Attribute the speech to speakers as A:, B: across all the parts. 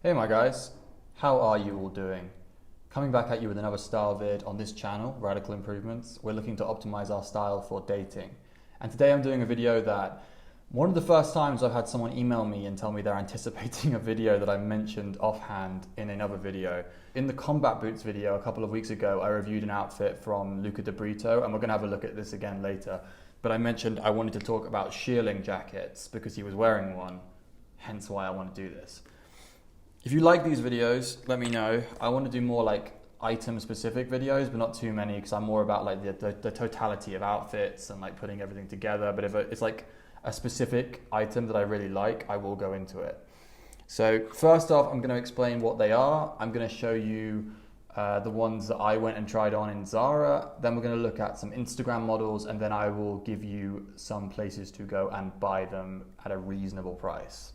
A: Hey my guys, how are you all doing? Coming back at you with another style vid on this channel, Radical Improvements. We're looking to optimize our style for dating. And today I'm doing a video that one of the first times I've had someone email me and tell me they're anticipating a video that I mentioned offhand in another video. In the combat boots video a couple of weeks ago, I reviewed an outfit from Luca De Brito, and we're gonna have a look at this again later. But I mentioned I wanted to talk about Shearling jackets because he was wearing one, hence why I want to do this. If you like these videos, let me know. I want to do more like item specific videos, but not too many because I'm more about like the totality of outfits and like putting everything together. But if it's like a specific item that I really like, I will go into it. So first off, I'm going to explain what they are. I'm going to show you the ones that I went and tried on in Zara. Then we're going to look at some Instagram models, and then I will give you some places to go and buy them at a reasonable price.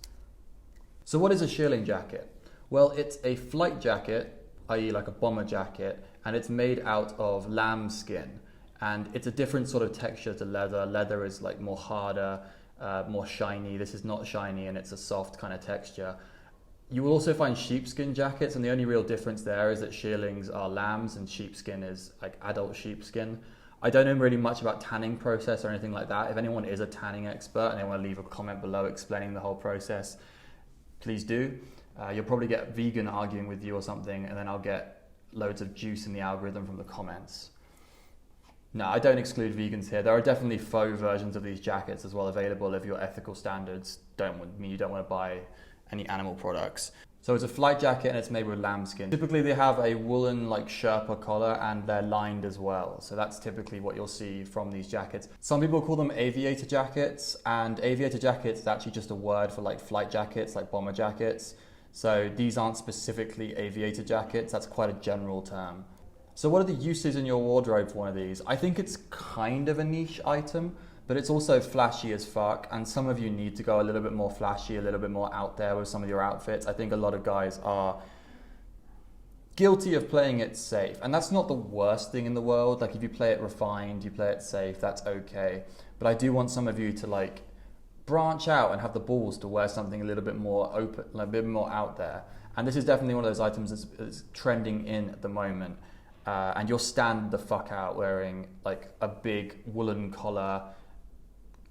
A: So what is a Shearling jacket? Well, it's a flight jacket, i.e. like a bomber jacket, and it's made out of lamb skin. And it's a different sort of texture to leather. Leather is like more harder, more shiny. This is not shiny and it's a soft kind of texture. You will also find sheepskin jackets, and the only real difference there is that Shearlings are lambs and sheepskin is like adult sheepskin. I don't know really much about tanning process or anything like that. If anyone is a tanning expert and they want to leave a comment below explaining the whole process, please do. You'll probably get vegan arguing with you or something, and then I'll get loads of juice in the algorithm from the comments. No, I don't exclude vegans here. There are definitely faux versions of these jackets as well available if your ethical standards don't want to buy any animal products. So it's a flight jacket and it's made with lambskin. Typically they have a woolen like Sherpa collar and they're lined as well. So that's typically what you'll see from these jackets. Some people call them aviator jackets, and aviator jackets is actually just a word for like flight jackets, like bomber jackets. So these aren't specifically aviator jackets, that's quite a general term. So what are the uses in your wardrobe for one of these? I think it's kind of a niche item, but it's also flashy as fuck, and some of you need to go a little bit more flashy, a little bit more out there with some of your outfits. I think a lot of guys are guilty of playing it safe, and that's not the worst thing in the world. Like if you play it refined, you play it safe, that's okay. But I do want some of you to like branch out and have the balls to wear something a little bit more open, like a bit more out there. And this is definitely one of those items that's trending in at the moment. And you'll stand the fuck out wearing like a big woolen collar,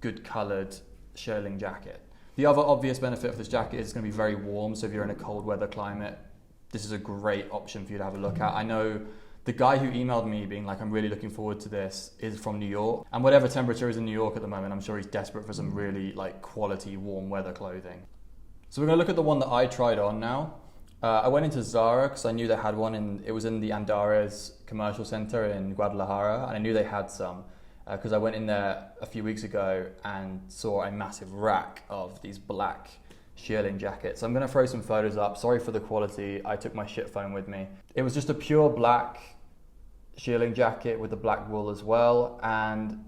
A: good coloured Shearling jacket. The other obvious benefit of this jacket is it's going to be very warm, so if you're in a cold weather climate, this is a great option for you to have a look at. I know the guy who emailed me being like, I'm really looking forward to this, is from New York, and whatever temperature is in New York at the moment, I'm sure he's desperate for some really like quality warm weather clothing. So we're going to look at the one that I tried on now. I went into Zara because I knew they had one, it was in the Andares commercial center in Guadalajara, and I knew they had some because I went in there a few weeks ago and saw a massive rack of these black Shearling jackets. So I'm going to throw some photos up. Sorry for the quality, I took my shit phone with me. It was just a pure black Shearling jacket with the black wool as well, and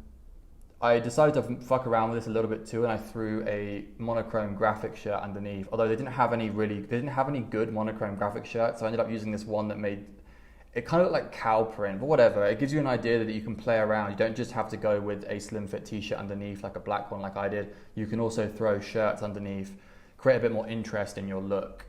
A: I decided to fuck around with this a little bit too, and I threw a monochrome graphic shirt underneath, although they didn't have any good monochrome graphic shirts, so I ended up using this one that made it kind of look like cow print, but whatever. It gives you an idea that you can play around. You don't just have to go with a slim fit t-shirt underneath like a black one like I did. You can also throw shirts underneath, create a bit more interest in your look.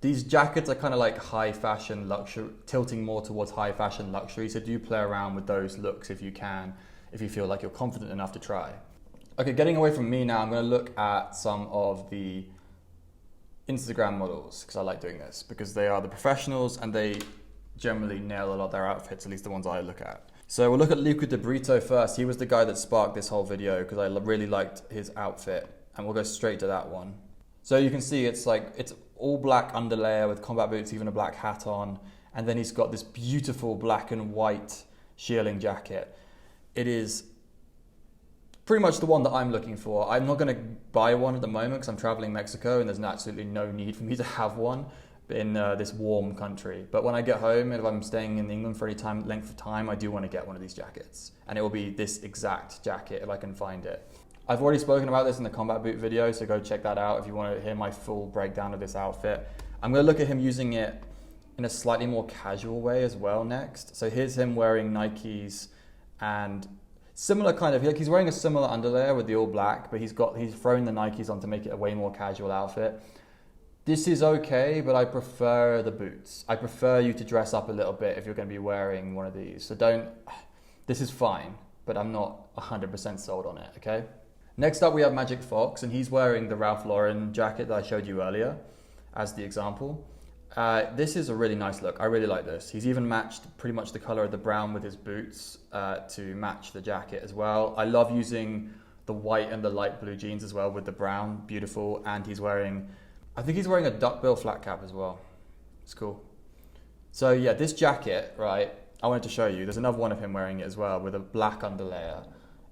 A: These jackets are kind of like high fashion luxury, tilting more towards high fashion luxury, so do play around with those looks if you can, if you feel like you're confident enough to try. Okay, getting away from me now, I'm going to look at some of the Instagram models, because I like doing this, because they are the professionals and they generally nail a lot of their outfits, at least the ones I look at. So we'll look at Luca De Brito first. He was the guy that sparked this whole video because I really liked his outfit, and we'll go straight to that one. So you can see it's all black underlayer with combat boots, even a black hat on, and then he's got this beautiful black and white Shearling jacket. It is pretty much the one that I'm looking for. I'm not going to buy one at the moment because I'm traveling Mexico and there's absolutely no need for me to have one in this warm country. But when I get home, and if I'm staying in England for any length of time, I do want to get one of these jackets. And it will be this exact jacket if I can find it. I've already spoken about this in the combat boot video, so go check that out if you want to hear my full breakdown of this outfit. I'm going to look at him using it in a slightly more casual way as well next. So here's him wearing Nikes and similar kind of, he's wearing a similar underlayer with the all black, but he's thrown the Nikes on to make it a way more casual outfit. This is okay, but I prefer the boots. I prefer you to dress up a little bit if you're going to be wearing one of these. So this is fine, but I'm not 100% sold on it, okay? Next up we have Magic Fox, and he's wearing the Ralph Lauren jacket that I showed you earlier as the example. This is a really nice look. I really like this. He's even matched pretty much the color of the brown with his boots to match the jacket as well. I love using the white and the light blue jeans as well with the brown. Beautiful. And I think he's wearing a duckbill flat cap as well. It's cool. So yeah, this jacket, right, I wanted to show you. There's another one of him wearing it as well with a black underlayer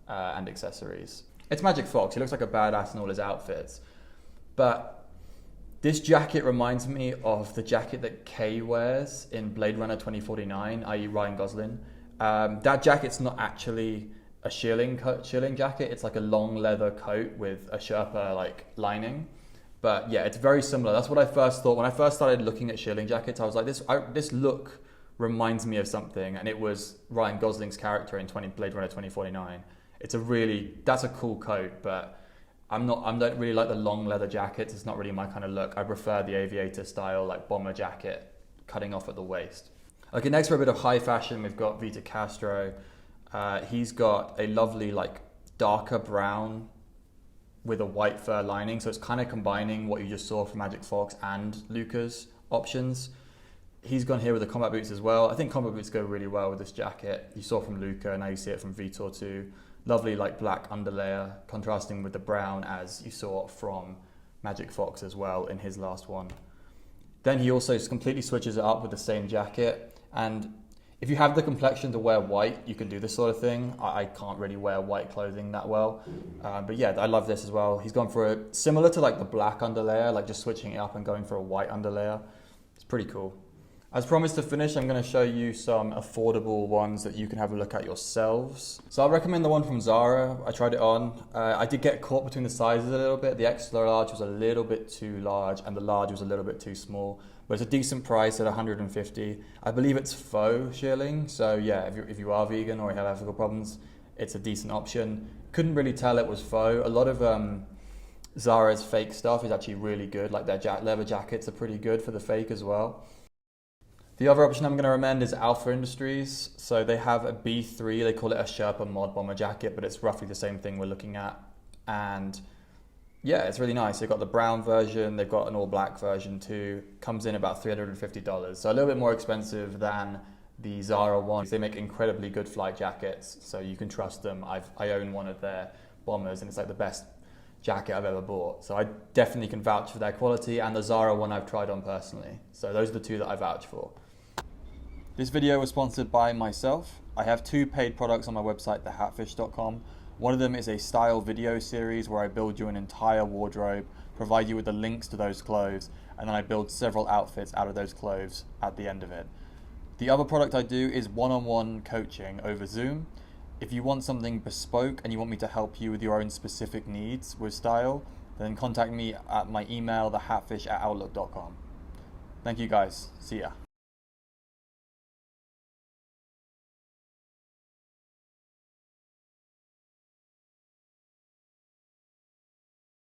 A: and accessories. It's Magic Fox. He looks like a badass in all his outfits. But this jacket reminds me of the jacket that Kay wears in Blade Runner 2049, i.e. Ryan Gosling. That jacket's not actually a shearling jacket. It's like a long leather coat with a Sherpa like lining. But yeah, it's very similar. That's what I first thought. When I first started looking at shearling jackets, I was like, this look reminds me of something. And it was Ryan Gosling's character in Blade Runner 2049. That's a cool coat, but I don't really like the long leather jackets. It's not really my kind of look. I prefer the aviator style, like bomber jacket, cutting off at the waist. Okay, next for a bit of high fashion, we've got Vitor Castro. He's got a lovely, like, darker brown with a white fur lining. So it's kind of combining what you just saw from Magic Fox and Luca's options. He's gone here with the combat boots as well. I think combat boots go really well with this jacket. You saw from Luca, now you see it from Vitor too. Lovely like black underlayer, contrasting with the brown as you saw from Magic Fox as well in his last one. Then he also completely switches it up with the same jacket. And if you have the complexion to wear white, you can do this sort of thing. I can't really wear white clothing that well. But yeah, I love this as well. He's gone for similar to like the black underlayer, like just switching it up and going for a white underlayer. It's pretty cool. As promised to finish, I'm going to show you some affordable ones that you can have a look at yourselves. So I recommend the one from Zara. I tried it on. I did get caught between the sizes a little bit. The extra large was a little bit too large and the large was a little bit too small. But it's a decent price at $150. I believe it's faux shearling. So yeah, if you are vegan or you have ethical problems, it's a decent option. Couldn't really tell it was faux. A lot of Zara's fake stuff is actually really good. Like their leather jackets are pretty good for the fake as well. The other option I'm going to recommend is Alpha Industries. So they have a B3, they call it a Sherpa mod bomber jacket, but it's roughly the same thing we're looking at. And yeah, it's really nice. They've got the brown version, they've got an all black version too. Comes in about $350. So a little bit more expensive than the Zara ones. They make incredibly good flight jackets, so you can trust them. I own one of their bombers and it's like the best jacket I've ever bought. So I definitely can vouch for their quality, and the Zara one I've tried on personally. So those are the two that I vouch for. This video was sponsored by myself. I have two paid products on my website, thehatfish.com. One of them is a style video series where I build you an entire wardrobe, provide you with the links to those clothes, and then I build several outfits out of those clothes at the end of it. The other product I do is one-on-one coaching over Zoom. If you want something bespoke and you want me to help you with your own specific needs with style, then contact me at my email, thehatfish@outlook.com. Thank you guys. See ya.